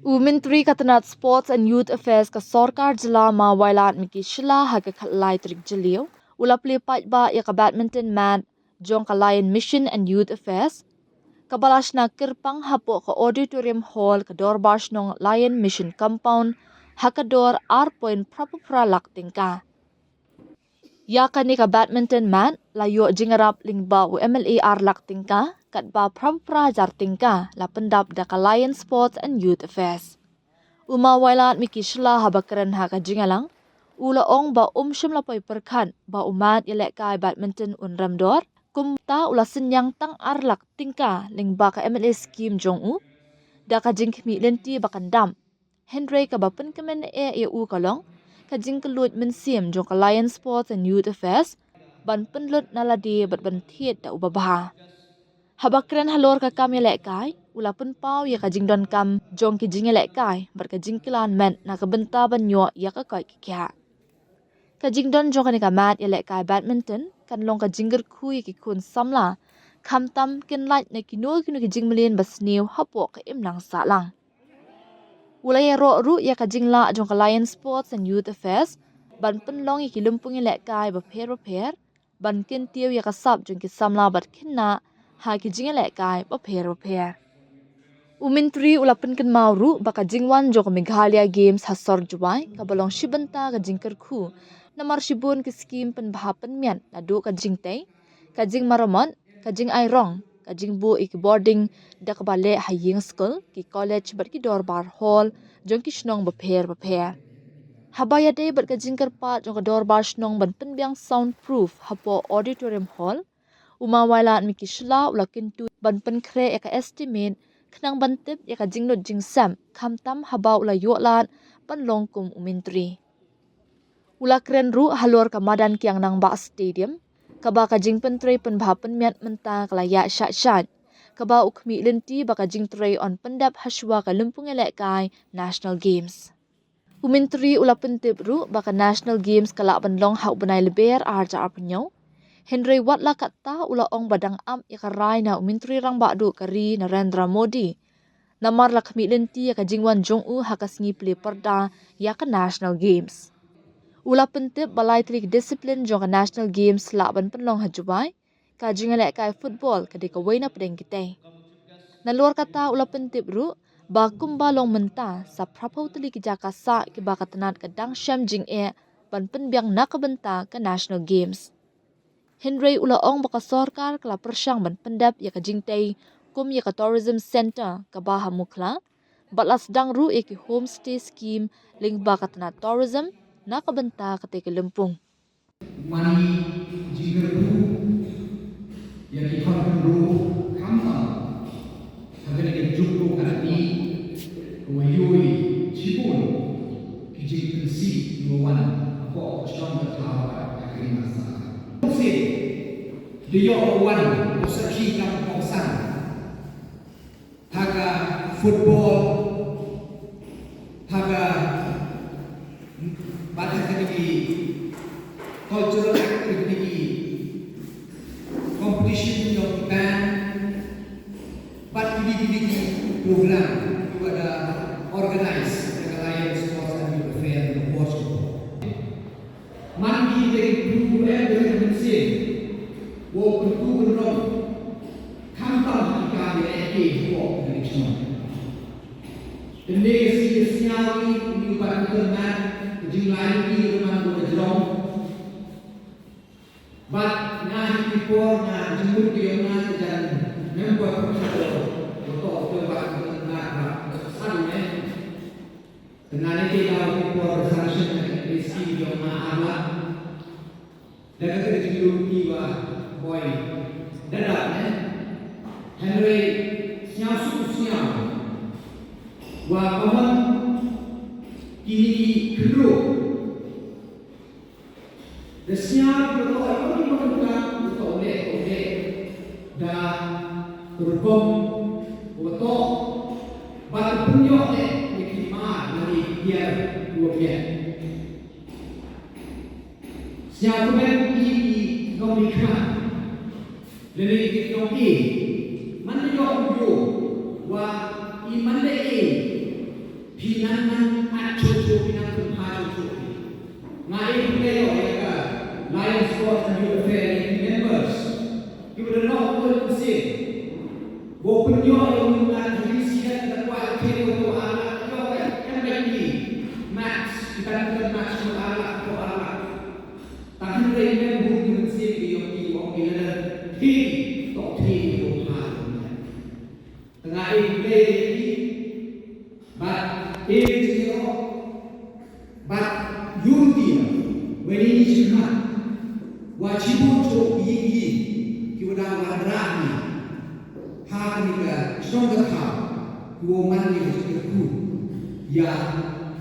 Menteri Katanat Sports and Youth Affairs ka Sarkar Jila ma wailat miki shila ha ka khatlai trik jiliu ulapli ba ya ka badminton mat jong ka Lion Mission and Youth Affairs ka balashna kirpang hapo ka auditorium hall ka dorbash nong Lion Mission compound hakador point prapupra laktingka ya kani ka badminton mat layo jingarap lingba u MLA laktingka kat ba prapupra jartingka la pendap da ka Lion Sports and Youth Affairs Uma wailat miki shla habakaran ha ka jingalang ula ong ba shim la poi perkhan ba umat yelek kai badminton unramdor kumta ula senyang tang arlak tingka lingba ka MLA scheme jong u da ka jingkmi lenti bakandam Henry ka bapen kemen u kalong ka jingkelut mensim jong ka Lion Sports and Youth Affairs ban penlut naladi bat ban thiet da ubabaha Habakran halor ka kam yelek kai ula pun pau ya ka jingdon kam jong ki jingelek kai bar ka jingkilan men na ka benta banyo ya ka kai kya ka jingdon jong ka ni ka mat yelek kai badminton kan long ka jingger khu ki kun samla kham tam kin light na kino ki jingmelin basniu hapo ka imlang sa lang ula ya ro ru ya ka jingla jong ka Lion Sports and Youth Affairs ban pen long ki lumpung yelek kai ba pher ban kin tiu ya ka sap jong ki samla bat khinna ha ki jingelek kai ba pher Menteri ulapan kan mauru baka jingwan jong Meghalaya Games hasor juai kabalong shibanta ka jingker khu namar shibun ki skim pen bahapan mian nadu ka jingtei ka jing maramon ka jing airong ka jing bu boarding da ka bale haying school ki college bat ki dorbar hall jong ki shnong ba pher habaya de bat ka jingker pa jong ka dorbar shnong ban pen biang soundproof hapo auditorium hall Uma wailat miki shla ulakin tu ban pen kre ka estimate Kenang bantip ya ka jingnut jingsam kamtam haba ula yu'lat pan longkum Menteri. Ula keren ru halor ka madan kiang nang ba stadium kaba ka jing pentri pen bahapen miat menta kalaya syat kaba ukmi lenti baka jing tray on pendap haswa ka lumpung elek kai National Games. Menteri ula pentip ru baka National Games kala long hau benai leber arja arpenyo Henry Watla kata ula ong badang am ikarai na Menteri rang bakdu kari Narendra Modi. Namar la kami lenti ya ka jingwan jong u hakasingi play perda ya ka National Games. Ula pentip balai trik disiplin jong ka National Games la ban penlong hajubai ka jingalek kai football ka deka waina pedeng kita. Naluar kata ula pentip ru ba kumbalong menta sa prapau teli ki jaka sa ki ba katanat ka dang syam jing ban penbiang nakabenta ka National Games. Henry ula ong baka Sarkar kala persyang ban pendap ya ka jingtei kum ya ka tourism center ka baha mukla batlas dang ru ki homestay scheme ling ba ka tanat tourism nakabenta ka te lempung Mani jingger ru ya ki kan ru kamtam hagane ke jukku karati wayui chibun ki jingten si nuwan ko strong ka tawa ka masa dia orang usaha kam kongsan haga football haga badan activity cultural activity competition of band activity program juga ada organize dengan Lion Sports and Youth Affairs di Portugal mandi dari dulu dari mesin wo kuntu ron kamtam kita di wo dari semua Dene siasyawi di badminton jinglain di rumah dua jerong bat nah before nah jemput dia nah dan membuat untuk badminton nah salunya dengan ini kalau before sanction isi dia nah alat dan kerja tiba boy dadak Henry siasu siang wa kaman kini kedua desnya betul apa ni menentukan betul oleh dan berbom betul batu punyok dikima dari dia dua pihak siapa ini nomikah dari teknologi mana yang dulu wa iman deh punya ilmuwan judisial dan kualiti untuk anak yang baik match kita bukan match untuk anak tapi mereka bukan sih yang di tok di tengah ini but but unity when it is not wajibun untuk yigi kita wadrani hakikat stronger how woman yang itu ya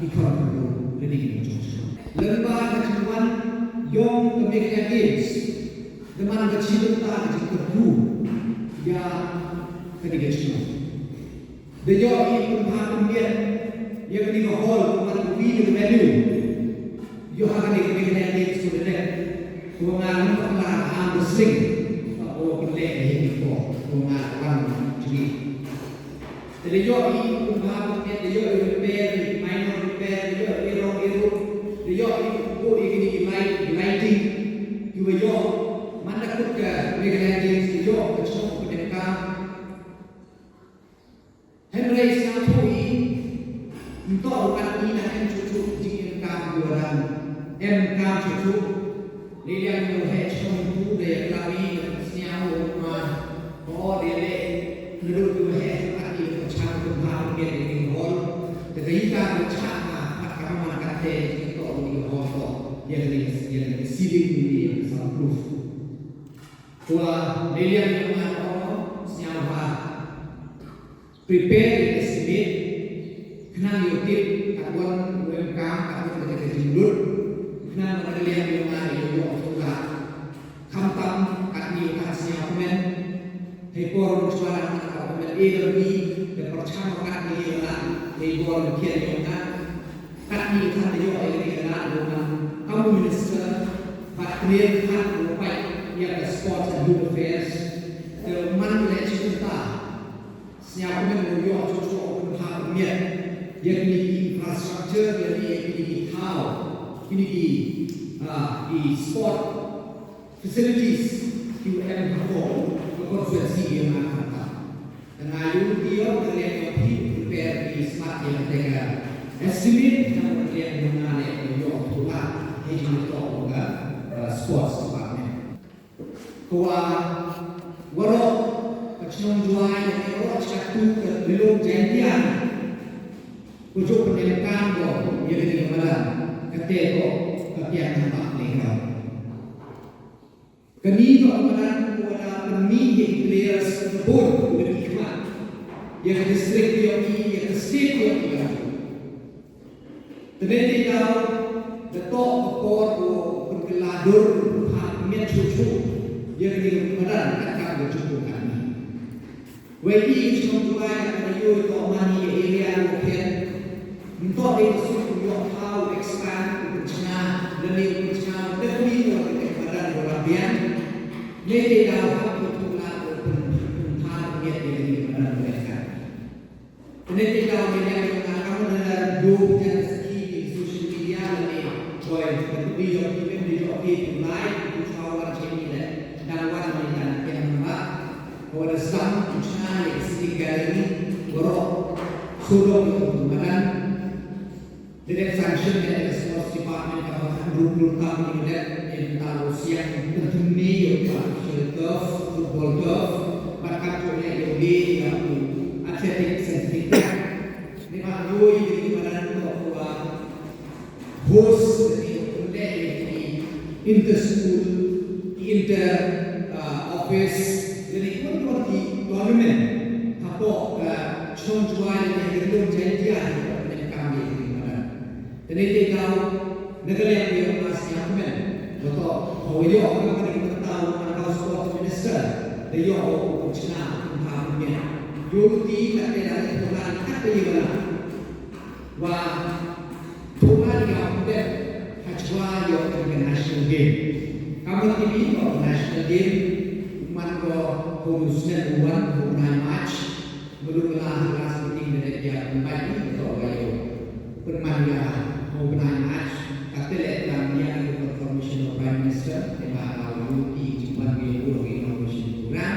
ikon lebih lembaga kecuan yang kemerdekaan games dengan kecilta itu ya ketika cuma Dejo ini paham dia yang ketika hall bukan video value yo akan dikemerdekaan games sudah pengaruh pengaruh besar oh pendek ini kok pengaruh jadi Dejo ini paham dia Dejo repair minor repair Dejo error Dejo ini lighting juga yo mana pun ke kemerdekaan games Dejo kecil pendekat Henry Santoy untuk orang ini nak cucu jika kamu orang kamu cucu dia yang melihat itu dia kami siapa orang oh dia menurut melihat hati macam tuhan dia di hall tetapi kamu cakap kamu makan teh itu di hall yang siling ini soundproof tua dia yang orang siapa prepare the estimate kenal yukit kawan UMKM kawan kerja jindut kenal mengenai yang mana yang juga kamtam kami kasih komen hekor suara komen ekonomi dan percakapan kami yang hekor kian yang kami kan juga yang dengan kamu minister Patrick kan lupai yang sports and youth affairs the management kita siapa yang menjual cucu untuk yang di infrastruktur yang di how ini di sport facilities UM konservasi yang ada dan ayu dia terlihat prepare di smart yang mereka estimate yang terlihat mengenai menjual tulah hanya untuk sports department warok Pacnong juai yang erok satu ke belum janjian ujuk pendidikan ko yang di malam keteko kepian nampak legal kami ko amaran wala permit players board berikmat yang district yang yang state yang ternyata kalau dato kor ko penggeladur haknya cucu yang di malam akan bercukup Wadi cuma dua yang menuju ke mani area mungkin untuk itu yang how expand bencana lebih bencana lebih dari kepada European jadi dalam itu lah penthar dia dari kepada mereka. Jadi kalau dia mengatakan dalam dua dan segi social media ini join seperti yang kita di live itu kawan ini dan warna yang nampak bahwa Islam China yang ini borok sudah ditentukan dengan sanction dari Sports Department bahwa 20 tahun ini yang tahu siang terjuni yang turf, football turf, bahkan punya yogi yang atletik sertifikat. Ini mahu jadi mana bahwa host dari inter school, inter office jadi itu di government apa contohnya yang belum janjian dengan kami di mana. Jadi kita negara yang masih aman, betul. Kalau dia orang yang tahu mana sport minister, dia orang China punya. Jadi kita ada tuan kata yang mana. Wah, tuan yang ada hajwa yang international game. Kamu TV national game. Mango khususnya bukan match belum kelas penting dari dia kembali atau gayo permainan bukan match tapi lihat yang information of prime minister tema awal di Jepang di information program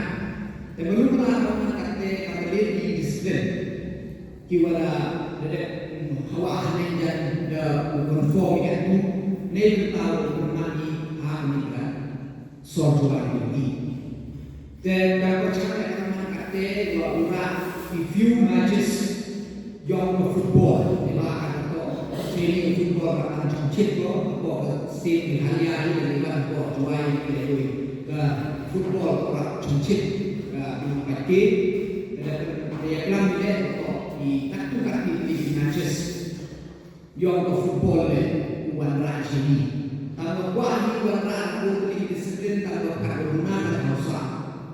dan belum kelas kata kembali disiplin. Kiwala ada hawa hanen dan konform itu nei tahu bermani harga soal ini. Dan dapat cara kata bahwa few matches yang football di mana atau training football akan cicit atau state di hari-hari di mana buat jual itu ke football orang cicit pakai dan diagram dia atau di kaki di matches yang football warna ini. Kalau buat warna itu disiplin kalau kat rumah dan hausa.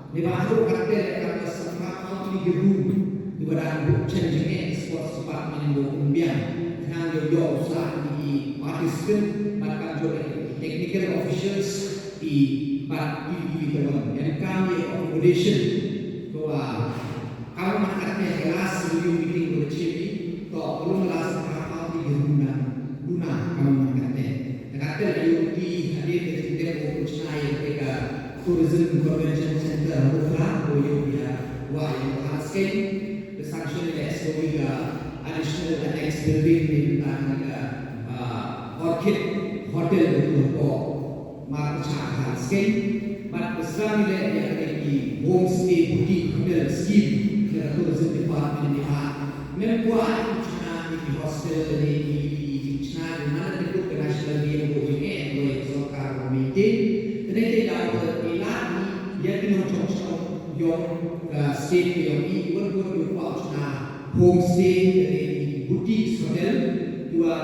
Di baharu kata kalau sekarang di gedung di badan changing sports department yang kumbian yang yo usah di participant bahkan juga technical officials di bad di dalam yang kami accommodation bahwa kalau makanya kelas review meeting bercipi to belum kelas apa di gedung guna kalau makanya kata yang di hadir di tempat usaha yang mereka tourism convention center Mufra Boyobia wah yang asing the sanction SOE additional annex building di Orchid Hotel itu kok marcha asing but besar ni yang ada di homestay boutique hotel scheme dari tourism department di membuat China di hostel di China di mana itu national game bojeng oleh Sokar Committee. Jadi dapat ilani yang dilakukan yang state yang ini berbuat homestay dari boutique hotel dua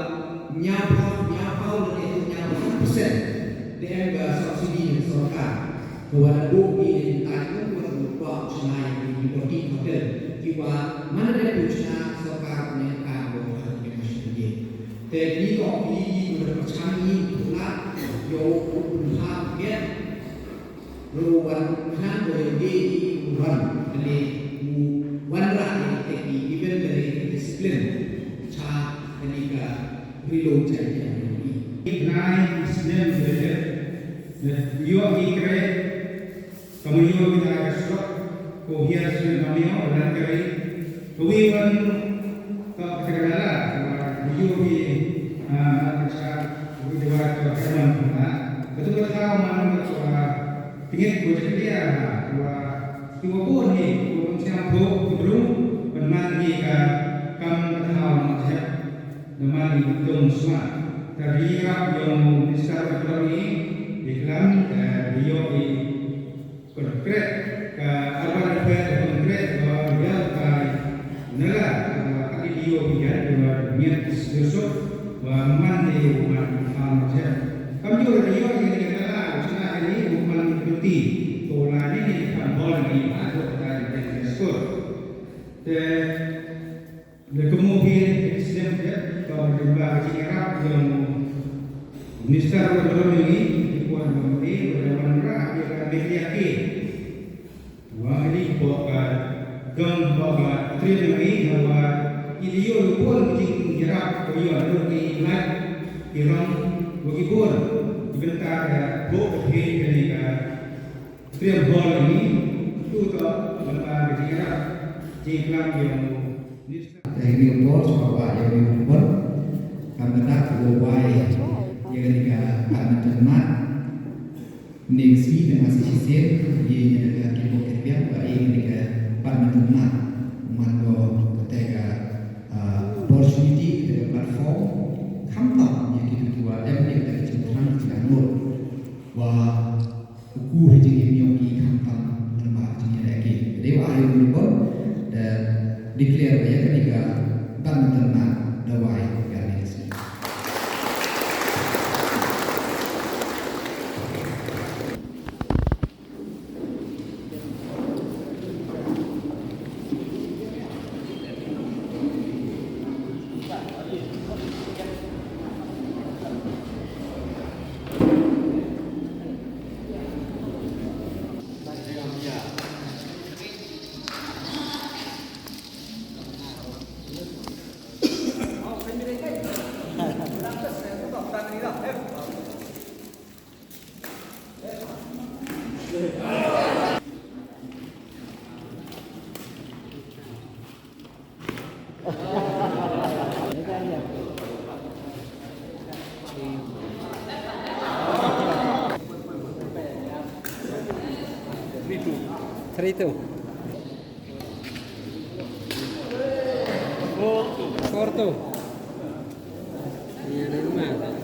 nyapau dan itu 50% dengan subsidi Sokar. Bahwa bukti dan tadi berbuat di boutique hotel jiwa mana dia punya Sokar menekan bahwa national. Jadi kok ini berpercaya itulah yo unham ya ruan kan boleh di ruan dari wanra ini even dari disiplin cha ketika reload saja ini nai isnem saja yo ikre kamu yo kita kasih ko hias namio dan kali kuiwan tak terkenal yo di betul tahu mana tinggi bocor dia dua pun ni pun siapa belum berman ni kam tahu macam nama ni dong semua dari yang besar ini iklan dia di konkret ke apa konkret dia kai nela kaki dia biar dia niat besok man ni man macam kami juga dia yang dikatakan China ini bukan bukti bola ini kan bola ini ada dari skor. Dan kemudian sistem dia kalau juga Arab yang Minister Berdoa ini dibuat mengenai bagaimana dia akan dilihat. Wah ini bukan gambar terima ini bahwa ideal pun menjerat beliau dari ilat Iran begipun bentar bok ini setiap hal ini itu tak bentar berjarak jika yang dari impor sebab yang impor kami tak berubah yang ketika kami ternak negeri dengan sisi yang ketika kita kerja baik ketika kami ternak mando ketika opportunity ketika platform kampak yang kita buat yang kita cenderung tidak nur wah buku hanya yang kampak lembah jenis lagi jadi wahai menipur dan declare ya ketika kami ternak dawai yang ini. Trito. Corto. Ini ada rumah.